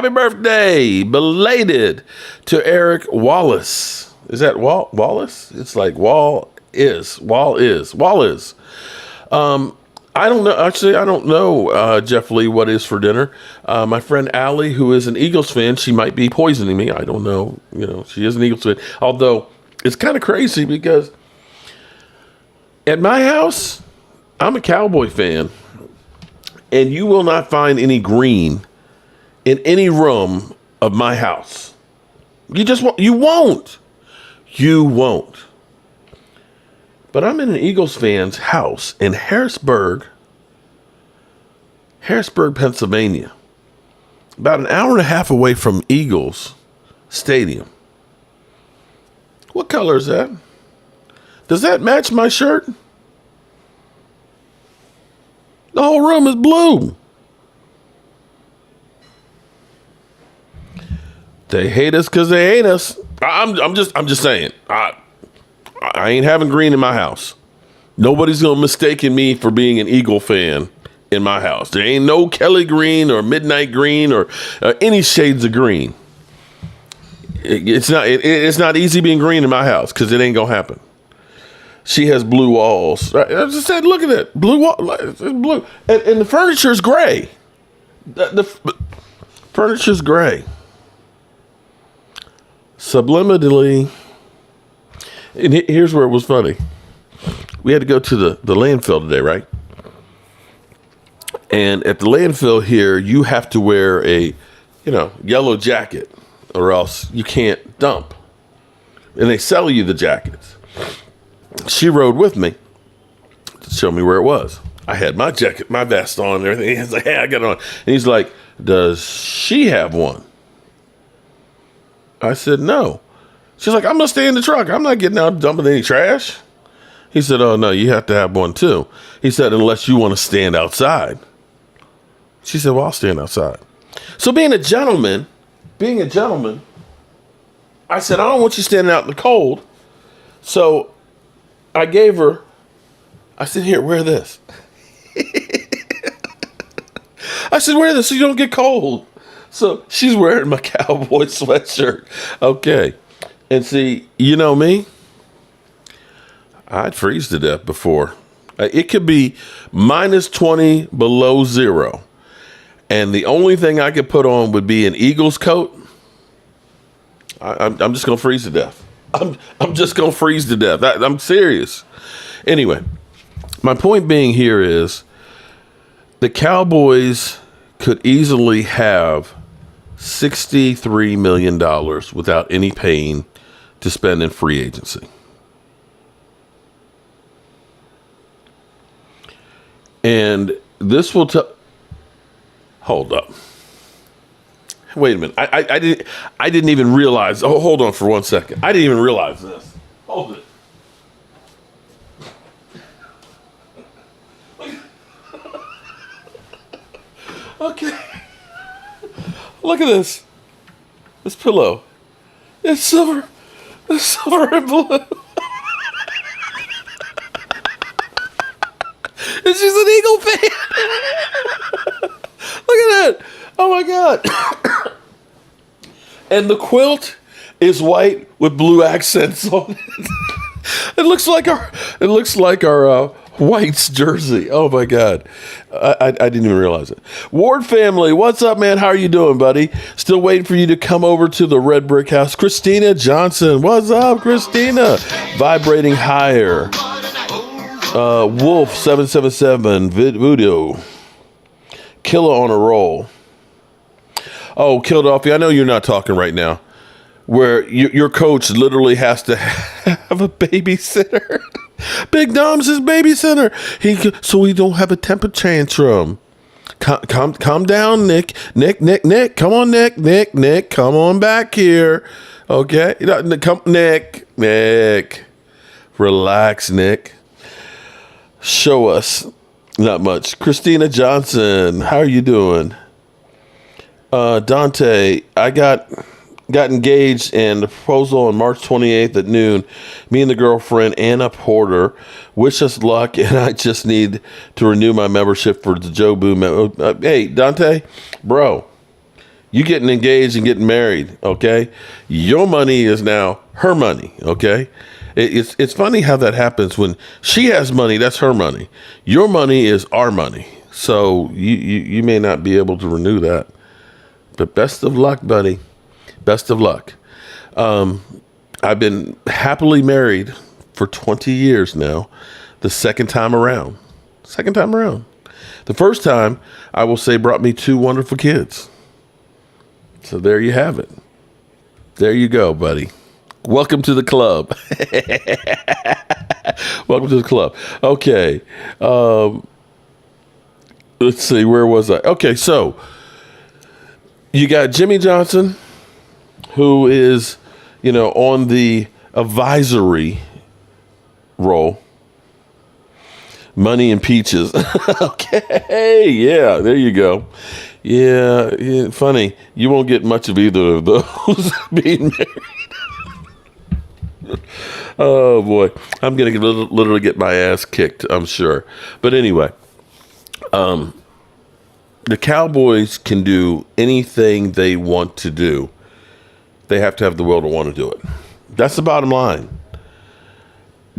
belated to Eric Wallace. Is that Wallace? It's like Wall is. I don't know. Actually, I don't know, Jeff Lee, what is for dinner. My friend Allie, who is an Eagles fan, she might be poisoning me. I don't know. You know, she is an Eagles fan. Although, it's kind of crazy because at my house, I'm a Cowboy fan, and you will not find any green in any room of my house. You won't. But I'm in an Eagles fan's house in Harrisburg, Pennsylvania, about an hour and a half away from Eagles Stadium. What color is that? Does that match my shirt? The whole room is blue. They hate us because they hate us. I'm just saying. I ain't having green in my house. Nobody's gonna mistaken me for being an Eagle fan in my house. There ain't no Kelly green or midnight green or any shades of green. It's not easy being green in my house because it ain't gonna happen. She has blue walls. I just said, look at it, blue wall, it's blue, and the furniture's gray. The furniture's gray. Subliminally, and here's where it was funny. We had to go to the landfill today, right? And at the landfill here, you have to wear a, yellow jacket or else you can't dump. And they sell you the jackets. She rode with me to show me where it was. I had my jacket, my vest on and everything. He's like, hey, I got it on. And he's like, does she have one? I said, no. She's like, I'm going to stay in the truck. I'm not getting out dumping any trash. He said, oh, no, you have to have one, too. He said, unless you want to stand outside. She said, well, I'll stand outside. So being a gentleman, I said, I don't want you standing out in the cold. So I gave her, I said, here, wear this. I said, wear this so you don't get cold. So she's wearing my cowboy sweatshirt. Okay. And see, you know me, I'd freeze to death before. It could be minus 20 below zero. And the only thing I could put on would be an Eagles coat. I'm just going to freeze to death. I'm just going to freeze to death. I'm serious. Anyway, my point being here is the Cowboys could easily have $63 million without any pain to spend in free agency. And this will hold up. Wait a minute. I didn't even realize. Oh, hold on for 1 second. I didn't even realize this. Hold it. Okay. Look at this. This pillow. It's silver. It's silver and blue. And she's an Eagle fan. Look at that. Oh my God. And the quilt is white with blue accents on it. It looks like our White's jersey. Oh my God. I didn't even realize it. Ward family, what's up, man? How are you doing, buddy? Still waiting for you to come over to the Red Brick House. Christina Johnson, what's up, Christina? Vibrating higher. Wolf 777 Voodoo. Killer on a roll. Oh, Kildoffy, I know you're not talking right now. Where your coach literally has to have a babysitter. Big Dom's his babysitter. So we don't have a temper tantrum. Calm down, Nick. Nick. Come on, Nick. Come on back here. Okay, come, Nick. Relax, Nick. Show us. Not much. Christina Johnson, how are you doing? Dante, I got engaged and the proposal on March 28th at noon. Me and the girlfriend, Anna Porter, wish us luck, and I just need to renew my membership for the Joe Boo. Hey, Dante, bro, you getting engaged and getting married, okay? Your money is now her money, okay? It's funny how that happens. When she has money, that's her money. Your money is our money. So you may not be able to renew that. But best of luck, buddy. Best of luck. I've been happily married for 20 years now. The second time around. The first time, I will say, brought me 2 wonderful kids. So there you have it. There you go, buddy. Welcome to the club. Welcome to the club. Okay. Let's see. Where was I? Okay, so you got Jimmy Johnson, who is, on the advisory role. Money and peaches. Okay. Yeah, there you go. Yeah, funny. You won't get much of either of those being married. Oh boy, I'm gonna literally get my ass kicked, I'm sure. But anyway, the Cowboys can do anything they want to do. They have to have the will to want to do it. That's the bottom line.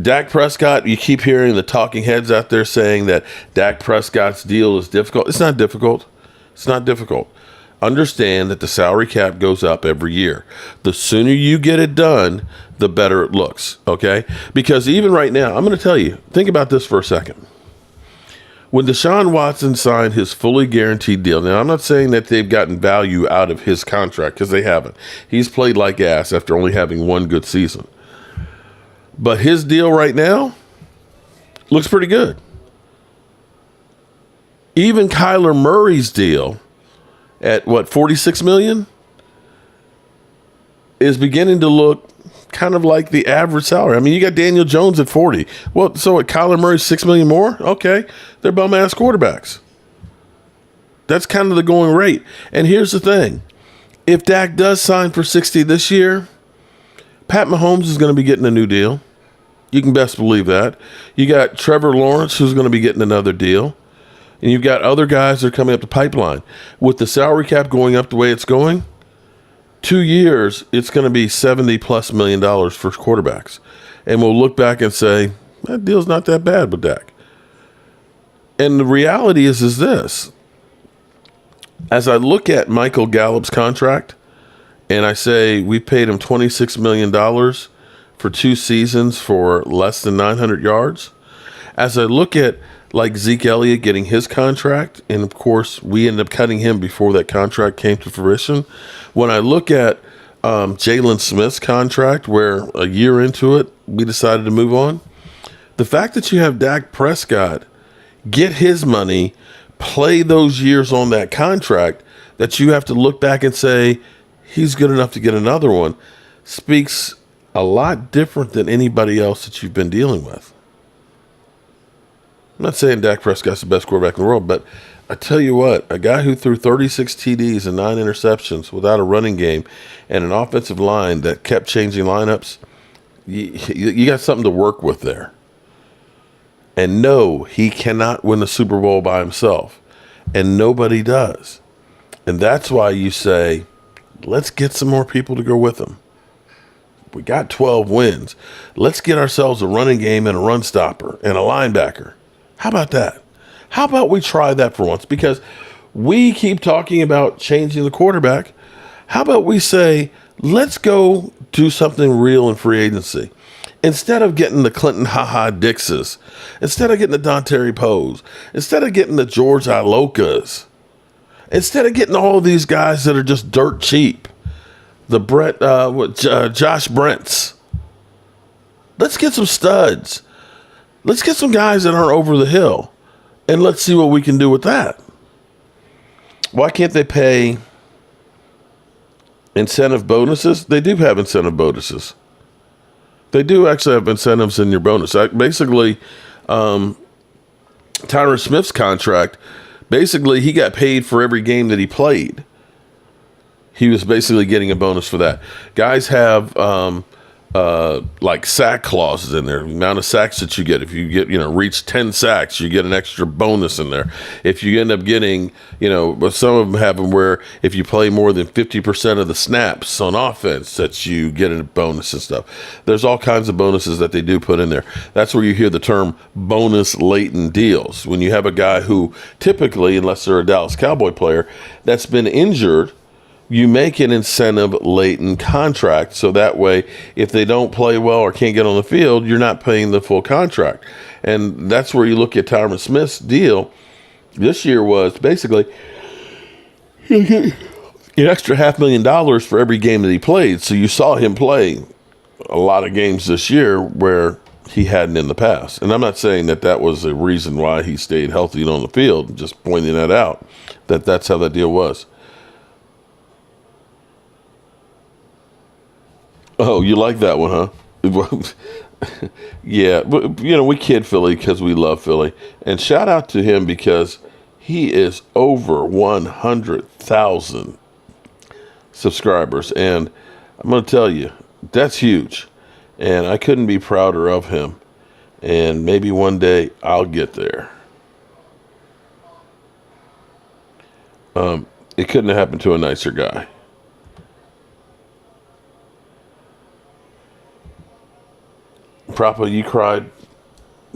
Dak Prescott, you keep hearing the talking heads out there saying that Dak Prescott's deal is difficult. It's not difficult. It's not difficult. Understand that the salary cap goes up every year. The sooner you get it done, the better it looks, okay? Because even right now, I'm going to tell you, think about this for a second. When Deshaun Watson signed his fully guaranteed deal, now I'm not saying that they've gotten value out of his contract, because they haven't. He's played like ass after only having one good season. But his deal right now looks pretty good. Even Kyler Murray's deal at what, $46 million is beginning to look kind of like the average salary. I mean, you got Daniel Jones at 40. Well, so at Kyler Murray's $6 million more? Okay, they're bum ass quarterbacks. That's kind of the going rate. And here's the thing: if Dak does sign for 60 this year, Pat Mahomes is going to be getting a new deal. You can best believe that. You got Trevor Lawrence, who's going to be getting another deal. And you've got other guys that are coming up the pipeline. With the salary cap going up the way it's going, 2 years, it's going to be $70+ million for quarterbacks. And we'll look back and say, that deal's not that bad with Dak. And the reality is this. As I look at Michael Gallup's contract, and I say we paid him $26 million for 2 seasons for less than 900 yards. As I look at like Zeke Elliott getting his contract, and of course we ended up cutting him before that contract came to fruition. When I look at Jalen Smith's contract, where a year into it we decided to move on, the fact that you have Dak Prescott get his money, play those years on that contract, that you have to look back and say he's good enough to get another one, speaks a lot different than anybody else that you've been dealing with. I'm not saying Dak Prescott's the best quarterback in the world, but I tell you what, a guy who threw 36 TDs and 9 interceptions without a running game and an offensive line that kept changing lineups, you got something to work with there. And no, he cannot win the Super Bowl by himself. And nobody does. And that's why you say, let's get some more people to go with him. We got 12 wins. Let's get ourselves a running game and a run stopper and a linebacker. How about that? How about we try that for once? Because we keep talking about changing the quarterback. How about we say, let's go do something real in free agency? Instead of getting the Clinton Ha-Ha Dixes, instead of getting the Dontari Poes, instead of getting the George Ilokas, instead of getting all of these guys that are just dirt cheap, the Josh Brents, let's get some studs. Let's get some guys that aren't over the hill, and let's see what we can do with that. Why can't they pay incentive bonuses? They do have incentive bonuses. They do actually have incentives in your bonus. Basically, Tyron Smith's contract, basically he got paid for every game that he played. He was basically getting a bonus for that. Guys have like sack clauses in there. The amount of sacks that you get. If you get, reach 10 sacks, you get an extra bonus in there. If you end up getting, but some of them have them where if you play more than 50% of the snaps on offense, that you get a bonus and stuff. There's all kinds of bonuses that they do put in there. That's where you hear the term bonus laden deals. When you have a guy who typically, unless they're a Dallas Cowboy player, that's been injured, you make an incentive-laden contract, so that way, if they don't play well or can't get on the field, you're not paying the full contract. And that's where you look at Tyron Smith's deal. This year was basically an extra $500,000 for every game that he played. So you saw him play a lot of games this year where he hadn't in the past. And I'm not saying that that was a reason why he stayed healthy and on the field, just pointing that out, that's how that deal was. Oh, you like that one, huh? Yeah, but, we kid Philly because we love Philly. And shout out to him because he is over 100,000 subscribers. And I'm going to tell you, that's huge. And I couldn't be prouder of him. And maybe one day I'll get there. It couldn't have happened to a nicer guy. Propa, you cried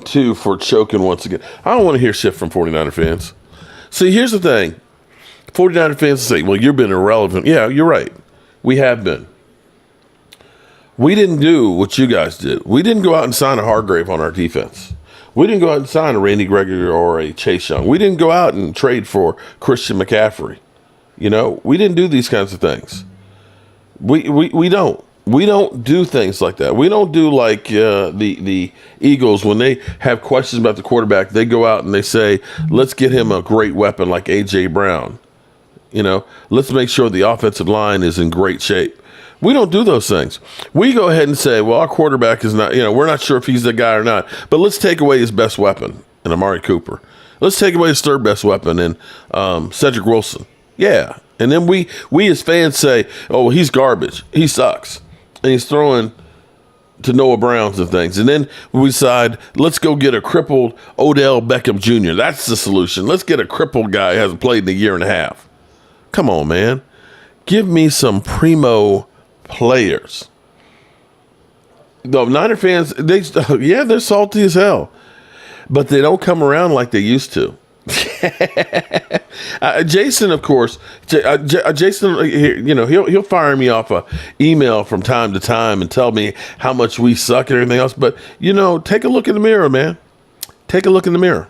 too for choking once again. I don't want to hear shit from 49er fans. See, here's the thing. 49er fans say, well, you've been irrelevant. Yeah, you're right. We have been. We didn't do what you guys did. We didn't go out and sign a Hargrave on our defense. We didn't go out and sign a Randy Gregory or a Chase Young. We didn't go out and trade for Christian McCaffrey. You know, we didn't do these kinds of things. We don't. We don't do things like that. We don't do like the Eagles when they have questions about the quarterback. They go out and they say, let's get him a great weapon like A.J. Brown. You know, let's make sure the offensive line is in great shape. We don't do those things. We go ahead and say, well, our quarterback is not, we're not sure if he's the guy or not, but let's take away his best weapon in Amari Cooper. Let's take away his third best weapon in Cedric Wilson. Yeah. And then we as fans say, oh, he's garbage. He sucks. And he's throwing to Noah Browns and things. And then we decide, let's go get a crippled Odell Beckham Jr. That's the solution. Let's get a crippled guy who hasn't played in a year and a half. Come on, man. Give me some primo players. The Niner fans, they're salty as hell. But they don't come around like they used to. Jason, of course, Jason, he'll fire me off a email from time to time and tell me how much we suck and everything else. But, take a look in the mirror, man. Take a look in the mirror.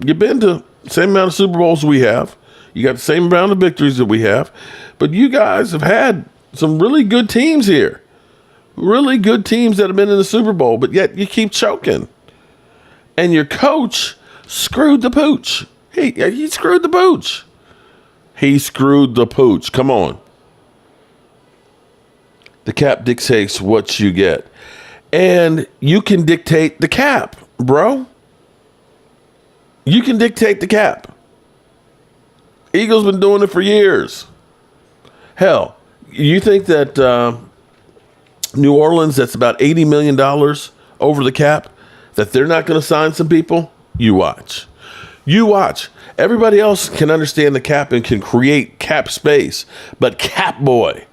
You've been to the same amount of Super Bowls we have. You got the same amount of victories that we have. But you guys have had some really good teams here. Really good teams that have been in the Super Bowl, but yet you keep choking. And your coach screwed the pooch. He screwed the pooch. He screwed the pooch. Come on. The cap dictates what you get. And you can dictate the cap, bro. You can dictate the cap. Eagles been doing it for years. Hell, you think that New Orleans, that's about $80 million over the cap, that they're not going to sign some people? You watch. You watch. Everybody else can understand the cap and can create cap space, but Cap Boy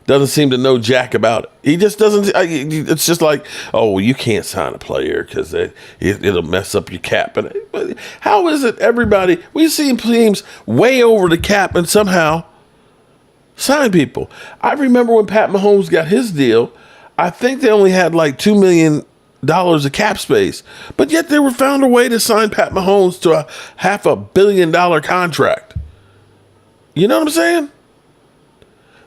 doesn't seem to know jack about it. He just doesn't. It's just like, oh, well, you can't sign a player because it'll mess up your cap. But how is it everybody, we see teams way over the cap and somehow sign people? I remember when Pat Mahomes got his deal, I think they only had like $2 million of cap space, but yet they were found a way to sign Pat Mahomes to a $500 million contract. You know what I'm saying?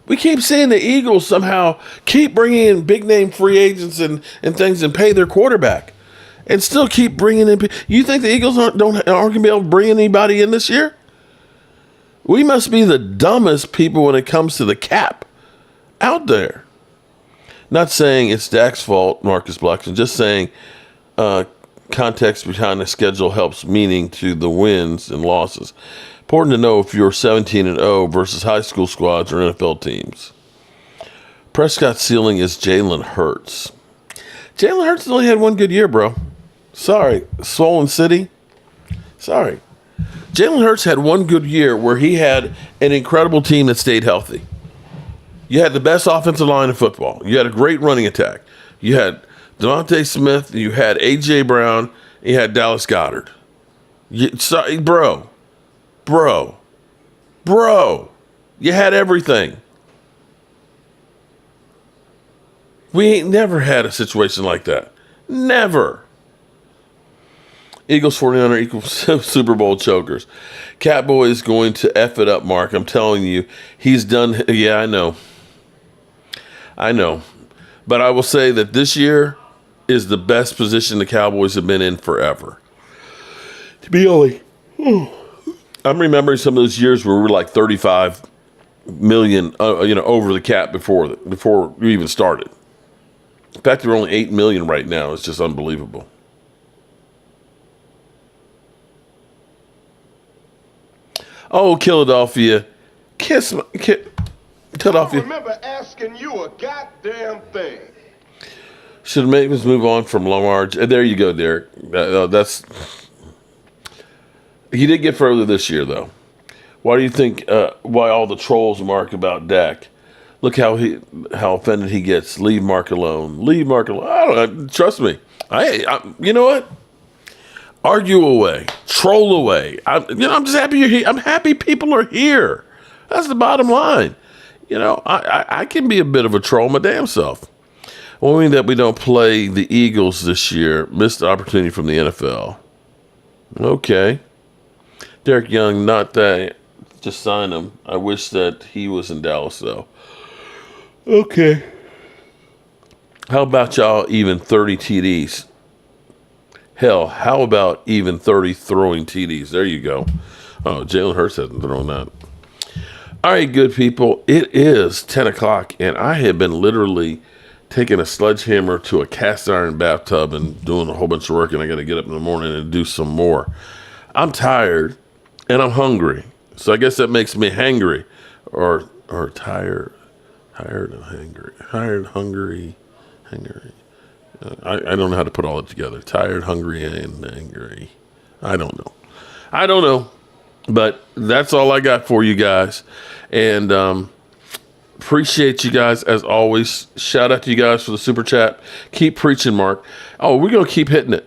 We keep seeing the Eagles somehow keep bringing in big name free agents and things and pay their quarterback and still keep bringing in. You think the Eagles aren't going to be able to bring anybody in this year? We must be the dumbest people when it comes to the cap out there. Not saying it's Dak's fault, Marcus Blackson, just saying context behind the schedule helps meaning to the wins and losses. Important to know if you're 17-0 versus high school squads or NFL teams. Prescott's ceiling is Jalen Hurts. Jalen Hurts only had one good year, bro. Sorry, Swollen City. Sorry. Jalen Hurts had one good year where he had an incredible team that stayed healthy. You had the best offensive line in football. You had a great running attack. You had Devontae Smith. You had A.J. Brown. You had Dallas Goedert. Bro. You had everything. We ain't never had a situation like that. Never. Eagles 49er equals Super Bowl chokers. Catboy is going to F it up, Mark. I'm telling you. He's done. Yeah, I know. But I will say that this year is the best position the Cowboys have been in forever. To be only, I'm remembering some of those years where we were like 35 million, over the cap before we even started. In fact, we're only 8 million right now. It's just unbelievable. Oh, Philadelphia, Philadelphia.
I remember asking you a goddamn thing.
Should Ravens move on from Lamar? There you go, Derek. He did get further this year, though. Why do you think? Why all the trolls, Mark, about Dak? Look how offended he gets. Leave Mark alone. Leave Mark alone. I don't, trust me. You know what? Argue away. Troll away. I'm just happy you're here. I'm happy people are here. That's the bottom line. I can be a bit of a troll my damn self. Only that we don't play the Eagles this year. Missed the opportunity from the NFL. Okay. Derek Young, not that. Just sign him. I wish that he was in Dallas, though. Okay. How about y'all even 30 TDs? Hell, how about even 30 throwing TDs? There you go. Oh, Jalen Hurts hasn't thrown that. All right, good people. It is 10 o'clock, and I have been literally taking a sledgehammer to a cast iron bathtub and doing a whole bunch of work, and I got to get up in the morning and do some more. I'm tired, and I'm hungry. So I guess that makes me hangry, or tired and hungry. Tired, hungry. I don't know how to put all it together. Tired, hungry, and angry. I don't know. But that's all I got for you guys. And appreciate you guys as always. Shout out to you guys for the super chat. Keep preaching, Mark. Oh, we're going to keep hitting it.